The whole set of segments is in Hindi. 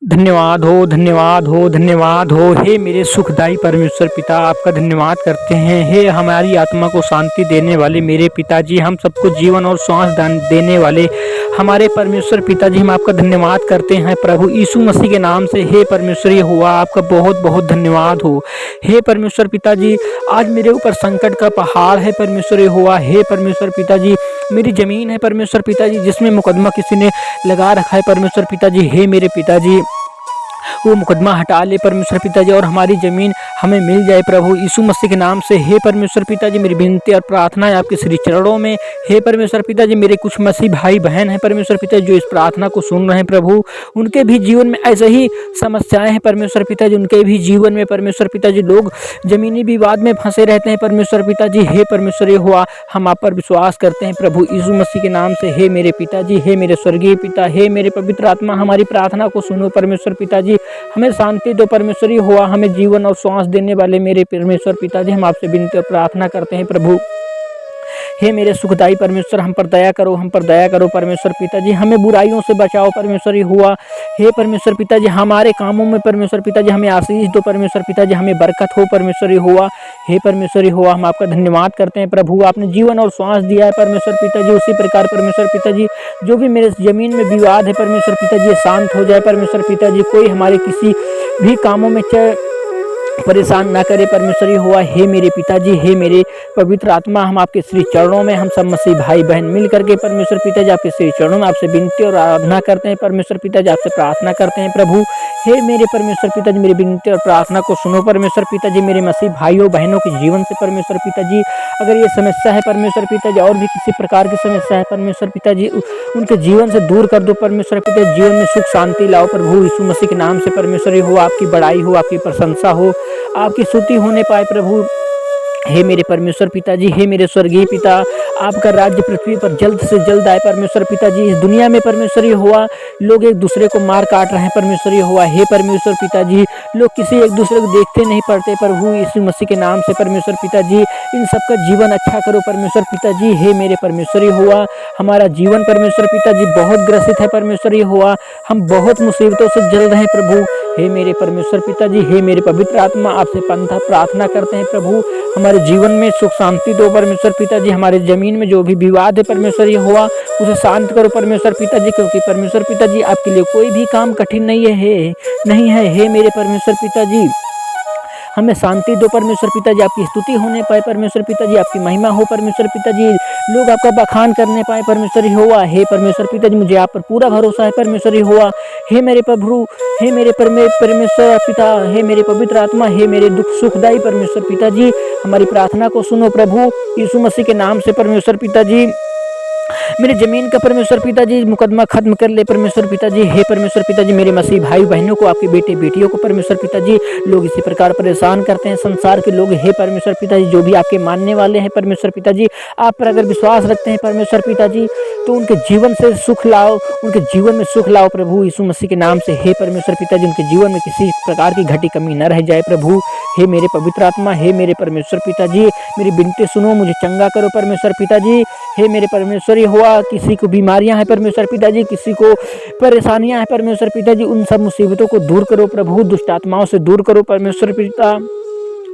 धन्यवाद हो, धन्यवाद हो, धन्यवाद हो। हे मेरे सुखदाई परमेश्वर पिता, आपका धन्यवाद करते हैं। हे हमारी आत्मा को शांति देने वाले मेरे पिताजी, हम सबको जीवन और श्वास दान देने वाले हमारे परमेश्वर पिताजी, हम आपका धन्यवाद करते हैं प्रभु यीशु मसीह के नाम से। हे परमेश्वर यहोवा, आपका बहुत बहुत धन्यवाद हो। हे परमेश्वर पिताजी, आज मेरे ऊपर संकट का पहाड़ है परमेश्वर यहोवा। हे परमेश्वर पिताजी, मेरी ज़मीन है परमेश्वर पिताजी, जिसमें मुकदमा किसी ने लगा रखा है परमेश्वर पिताजी। हे मेरे पिताजी, वो मुकदमा हटा ले परमेश्वर पिताजी और हमारी ज़मीन हमें मिल जाए प्रभु यीशु मसीह के नाम से। हे परमेश्वर पिताजी, मेरी विनती और प्रार्थना है आपके श्री चरणों में। हे परमेश्वर पिताजी, मेरे कुछ मसीह भाई बहन हैं परमेश्वर पिताजी जो इस प्रार्थना को सुन रहे हैं प्रभु, उनके भी जीवन में ऐसे ही समस्याएं हैं परमेश्वर पिताजी। उनके भी जीवन में परमेश्वर पिताजी लोग ज़मीनी विवाद में फंसे रहते हैं परमेश्वर पिताजी। हे परमेश्वर यहोवा, हम आप पर विश्वास करते हैं प्रभु यीशु मसीह के नाम से। हे मेरे पिताजी, हे मेरे स्वर्गीय पिता, हे मेरे पवित्र आत्मा, हमारी प्रार्थना को सुनो परमेश्वर पिताजी। हमें शांति दो परमेश्वर यहोवा, हमें जीवन और श्वास देने वाले मेरे परमेश्वर पिताजी, हम आपसे विनती और प्रार्थना करते हैं प्रभु। हे मेरे सुखदाई परमेश्वर, हम पर दया करो, हम पर दया करो परमेश्वर पिताजी। हमें बुराइयों से बचाओ परमेश्वर यहोवा। हे परमेश्वर पिताजी, हमारे कामों में परमेश्वर पिताजी हमें आशीष दो परमेश्वर पिताजी, हमें बरकत हो परमेश्वर यहोवा। हे परमेश्वर यहोवा, हम आपका धन्यवाद करते हैं प्रभु। आपने जीवन और श्वास दिया है परमेश्वर पिताजी, उसी प्रकार परमेश्वर पिताजी जो भी मेरे ज़मीन में विवाद है परमेश्वर पिताजी, ये शांत हो जाए परमेश्वर पिताजी। कोई हमारे किसी भी कामों में परेशान ना करे परमेश्वर यहोवा। हे मेरे पिताजी, हे मेरे पवित्र आत्मा, हम आपके श्री चरणों में, हम सब मसीह भाई बहन मिल करके परमेश्वर पिताजी आपके श्री चरणों में आपसे विनती और आराधना करते हैं परमेश्वर पिताजी, आपसे प्रार्थना करते हैं प्रभु। हे मेरे परमेश्वर पिताजी, मेरी विनती और प्रार्थना को सुनो परमेश्वर पिताजी। मेरे मसीह भाइयों बहनों के जीवन से परमेश्वर पिताजी अगर ये समस्या है परमेश्वर पिताजी, और भी किसी प्रकार की समस्या है परमेश्वर पिताजी, उनके जीवन से दूर कर दो परमेश्वर पिताजी। जीवन में सुख शांति लाओ प्रभु यीशु मसीह के नाम से परमेश्वर हो। आपकी बड़ाई हो, आपकी प्रशंसा हो, आपकी स्तुति होने पाए प्रभु। हे मेरे परमेश्वर पिताजी, हे मेरे स्वर्गीय पिता, आपका राज्य पृथ्वी पर जल्द से जल्द आए परमेश्वर पिताजी। इस दुनिया में परमेश्वर यहोवा लोग एक दूसरे को मार काट रहे हैं परमेश्वर यहोवा। हे परमेश्वर पिताजी, लोग किसी एक दूसरे को देखते नहीं पड़ते प्रभु यीशु मसीह के नाम से परमेश्वर पिताजी। इन सबका जीवन अच्छा करो परमेश्वर पिताजी। हे मेरे परमेश्वर यहोवा, हमारा जीवन परमेश्वर पिताजी बहुत ग्रसित है परमेश्वर यहोवा, हम बहुत मुसीबतों से जल रहे हैं प्रभु। हे मेरे परमेश्वर पिताजी, हे मेरे पवित्र आत्मा, आपसे पंथा प्रार्थना करते हैं प्रभु। हमारे जीवन में सुख शांति दो परमेश्वर पिताजी। हमारे ज़मीन में जो भी विवाद है परमेश्वर यहोवा, उसे शांत करो परमेश्वर पिताजी, क्योंकि परमेश्वर पिताजी आपके लिए कोई भी काम कठिन नहीं है। हे मेरे परमेश्वर पिताजी, हमें शांति दो परमेश्वर पिताजी, आपकी स्तुति होने पाए परमेश्वर पिताजी, आपकी महिमा हो परमेश्वर पिताजी, लोग आपका बखान करने पाए परमेश्वर यहोवा। हे परमेश्वर पिताजी, मुझे आप पर पूरा भरोसा है परमेश्वर यहोवा। हे मेरे प्रभु, हे मेरे परमेश्वर पिता, हे मेरे पवित्र आत्मा, हे मेरे दुख सुखदाई परमेश्वर पिताजी, हमारी प्रार्थना को सुनो प्रभु यीशु मसीह के नाम से परमेश्वर पिताजी। मेरे ज़मीन का परमेश्वर पिताजी मुकदमा खत्म कर ले परमेश्वर पिताजी। हे परमेश्वर पिताजी, मेरे मसीह भाई बहनों को, आपके बेटे बेटियों को परमेश्वर पिताजी, लोग इसी प्रकार परेशान करते हैं संसार के लोग। हे परमेश्वर पिताजी, जो भी आपके मानने वाले हैं परमेश्वर पिताजी, आप पर अगर विश्वास रखते हैं परमेश्वर पिताजी, तो उनके जीवन से सुख लाओ, उनके जीवन में सुख लाओ प्रभु यीशु मसीह के नाम से। हे परमेश्वर पिताजी, उनके जीवन में किसी प्रकार की घटी कमी न रह जाए प्रभु। हे मेरे पवित्र आत्मा, हे मेरे परमेश्वर पिताजी, मेरी विनती सुनो, मुझे चंगा करो परमेश्वर पिताजी। हे मेरे परमेश्वर यहोवा, किसी को बीमारियां हैं परमेश्वर पिताजी, किसी को परेशानियां हैं परमेश्वर पिताजी, उन सब मुसीबतों को दूर करो प्रभु। दुष्ट आत्माओं से दूर करो परमेश्वर पिता,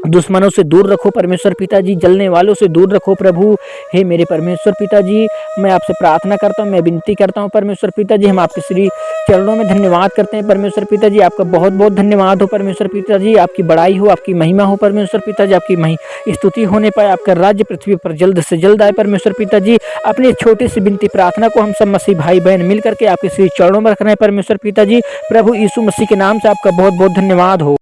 दुश्मनों से दूर रखो परमेश्वर पिताजी, जलने वालों से दूर रखो प्रभु। हे मेरे परमेश्वर पिताजी, मैं आपसे प्रार्थना करता हूँ, मैं विनती करता हूँ परमेश्वर पिताजी। हम आपके श्री चरणों में धन्यवाद करते हैं परमेश्वर पिताजी, आपका बहुत बहुत धन्यवाद हो परमेश्वर पिताजी। आपकी बड़ाई हो, आपकी महिमा हो परमेश्वर पिताजी, आपकी स्तुति होने पाए, आपका राज्य पृथ्वी पर जल्द से जल्द आए परमेश्वर पिताजी। अपनी छोटी सी विनती प्रार्थना को हम सब मसीह भाई बहन मिल करके आपके श्री चरणों में रख रहे हैं परमेश्वर पिताजी। प्रभु यीशु मसीह के नाम से आपका बहुत बहुत धन्यवाद हो।